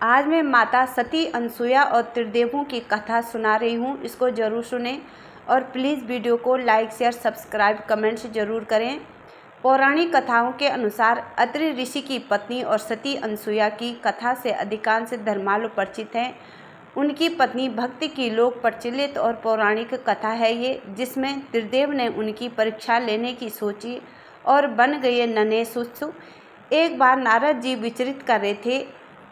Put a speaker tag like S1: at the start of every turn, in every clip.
S1: आज मैं माता सती अनसुया और त्रिदेवों की कथा सुना रही हूँ। इसको ज़रूर सुनें और प्लीज़ वीडियो को लाइक शेयर सब्सक्राइब कमेंट्स ज़रूर करें। पौराणिक कथाओं के अनुसार अत्रि ऋषि की पत्नी और सती अनसुया की कथा से अधिकांश धर्मालु परिचित हैं। उनकी पत्नी भक्ति की लोक प्रचलित और पौराणिक कथा है ये, जिसमें त्रिदेव ने उनकी परीक्षा लेने की सोची और बन गए नन्हे शिशु। एक बार नारद जी विचरित कर रहे थे,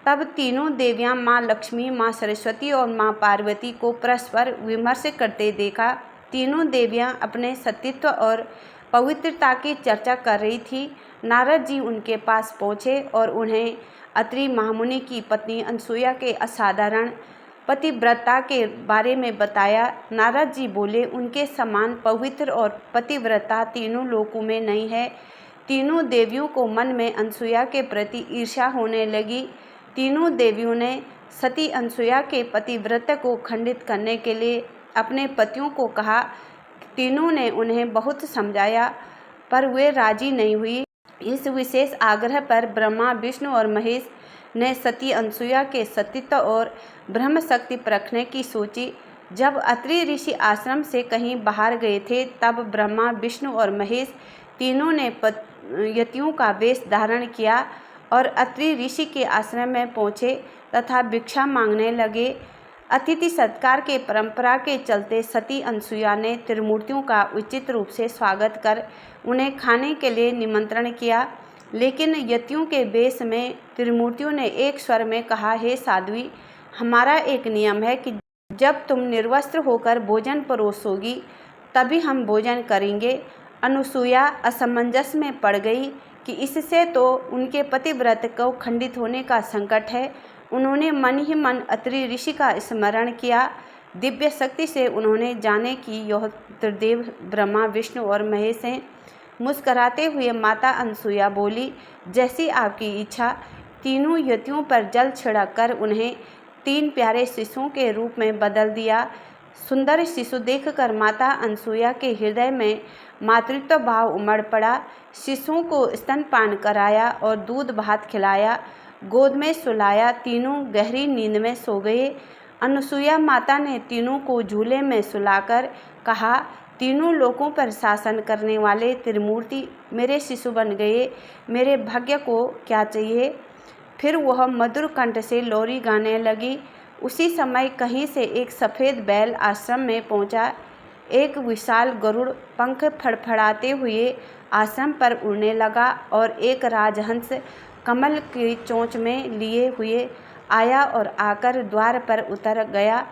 S1: तब तीनों देवियां माँ लक्ष्मी, माँ सरस्वती और माँ पार्वती को परस्पर विमर्श करते देखा। तीनों देवियां अपने सतीत्व और पवित्रता की चर्चा कर रही थी। नारद जी उनके पास पहुँचे और उन्हें अत्रि महामुनि की पत्नी अनसुया के असाधारण पतिव्रता के बारे में बताया। नारद जी बोले, उनके समान पवित्र और पतिव्रता तीनों लोकों में नहीं है। तीनों देवियों को मन में अनसुया के प्रति ईर्ष्या होने लगी। तीनों देवियों ने सती अनसुया के पतिव्रत को खंडित करने के लिए अपने पतियों को कहा। तीनों ने उन्हें बहुत समझाया, पर वे राजी नहीं हुई। इस विशेष आग्रह पर ब्रह्मा, विष्णु और महेश ने सती अनसुया के सतीत्व और ब्रह्म शक्ति परखने की सोची। जब अत्रि ऋषि आश्रम से कहीं बाहर गए थे, तब ब्रह्मा, विष्णु और महेश तीनों ने यतियों का वेश धारण किया और अत्रि ऋषि के आश्रम में पहुँचे तथा भिक्षा मांगने लगे। अतिथि सत्कार के परंपरा के चलते सती अनसुया ने त्रिमूर्तियों का उचित रूप से स्वागत कर उन्हें खाने के लिए निमंत्रण किया, लेकिन यतियों के वेश में त्रिमूर्तियों ने एक स्वर में कहा, हे साध्वी, हमारा एक नियम है कि जब तुम निर्वस्त्र होकर भोजन परोसोगी तभी हम भोजन करेंगे। अनुसुया असमंजस में पड़ गई कि इससे तो उनके पतिव्रत को खंडित होने का संकट है। उन्होंने मन ही मन अत्रि ऋषि का स्मरण किया। दिव्य शक्ति से उन्होंने जाने कि यह त्रिदेव ब्रह्मा, विष्णु और महेश हैं। मुस्कराते हुए माता अनसुया बोली, जैसी आपकी इच्छा। तीनों यतियों पर जल छिड़क कर उन्हें 3 प्यारे शिशुओं के रूप में बदल दिया। सुंदर शिशु देखकर माता अनसुया के हृदय में मातृत्व भाव उमड़ पड़ा। शिशुओं को स्तनपान कराया और दूध भात खिलाया, गोद में सुलाया। तीनों गहरी नींद में सो गए। अनसुया माता ने तीनों को झूले में सुलाकर कहा, तीनों लोकों पर शासन करने वाले त्रिमूर्ति मेरे शिशु बन गए, मेरे भाग्य को क्या चाहिए। फिर वह मधुर कंठ से लोरी गाने लगी। उसी समय कहीं से एक सफ़ेद बैल आश्रम में पहुंचा। एक विशाल गरुड़ पंख फड़फड़ाते हुए आश्रम पर उड़ने लगा और एक राजहंस कमल की चोंच में लिए हुए आया और आकर द्वार पर उतर गया।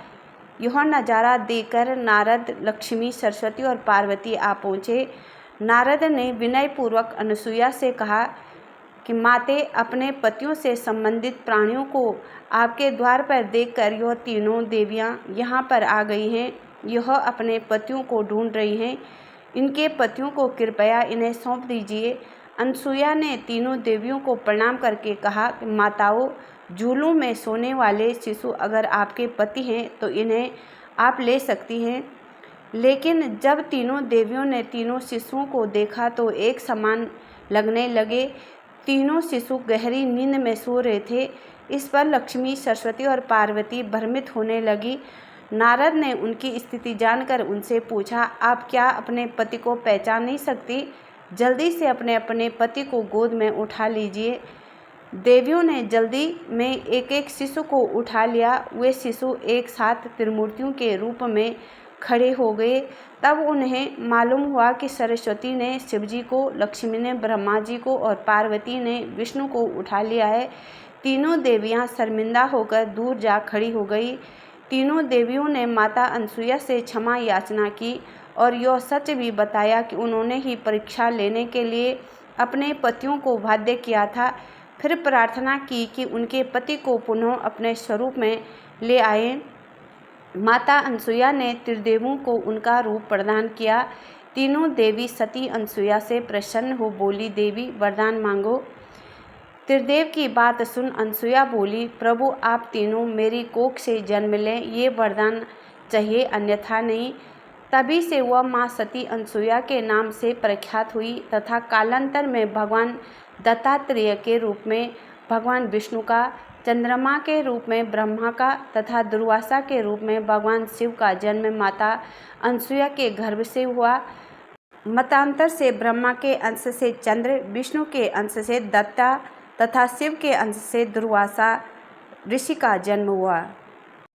S1: यह नज़ारा देखकर नारद, लक्ष्मी, सरस्वती और पार्वती आ पहुँचे। नारद ने विनयपूर्वक अनसुया से कहा कि माते, अपने पतियों से संबंधित प्राणियों को आपके द्वार पर देखकर यह तीनों देवियां यहाँ पर आ गई हैं। यह अपने पतियों को ढूंढ रही हैं। इनके पतियों को कृपया इन्हें सौंप दीजिए। अनसुया ने तीनों देवियों को प्रणाम करके कहा कि माताओं, झूलों में सोने वाले शिशु अगर आपके पति हैं तो इन्हें आप ले सकती हैं। लेकिन जब तीनों देवियों ने तीनों शिशुओं को देखा तो एक समान लगने लगे। तीनों शिशु गहरी नींद में सो रहे थे। इस पर लक्ष्मी, सरस्वती और पार्वती भ्रमित होने लगी। नारद ने उनकी स्थिति जानकर उनसे पूछा, आप क्या अपने पति को पहचान नहीं सकती? जल्दी से अपने अपने पति को गोद में उठा लीजिए। देवियों ने जल्दी में एक एक शिशु को उठा लिया। वे शिशु एक साथ त्रिमूर्तियों के रूप में खड़े हो गए। तब उन्हें मालूम हुआ कि सरस्वती ने शिवजी को, लक्ष्मी ने ब्रह्मा जी को और पार्वती ने विष्णु को उठा लिया है। तीनों देवियां शर्मिंदा होकर दूर जा खड़ी हो गई। तीनों देवियों ने माता अनसुया से क्षमा याचना की और यह सच भी बताया कि उन्होंने ही परीक्षा लेने के लिए अपने पतियों को बाध्य किया था। फिर प्रार्थना की कि उनके पति को पुनः अपने स्वरूप में ले आए। माता अनसुया ने त्रिदेवों को उनका रूप प्रदान किया। तीनों देवी सती अनसुया से प्रसन्न हो बोली, देवी वरदान मांगो। त्रिदेव की बात सुन अनसुया बोली, प्रभु आप तीनों मेरी कोख से जन्म लें, ये वरदान चाहिए, अन्यथा नहीं। तभी से वह माँ सती अनसुया के नाम से प्रख्यात हुई तथा कालांतर में भगवान दत्तात्रेय के रूप में भगवान विष्णु का चंद्रमा के रूप में ब्रह्मा का तथा दुर्वासा के रूप में भगवान शिव का जन्म माता अनसुया के गर्भ से हुआ। मतांतर से ब्रह्मा के अंश से चंद्र, विष्णु के अंश से दत्ता तथा शिव के अंश से दुर्वासा ऋषि का जन्म हुआ।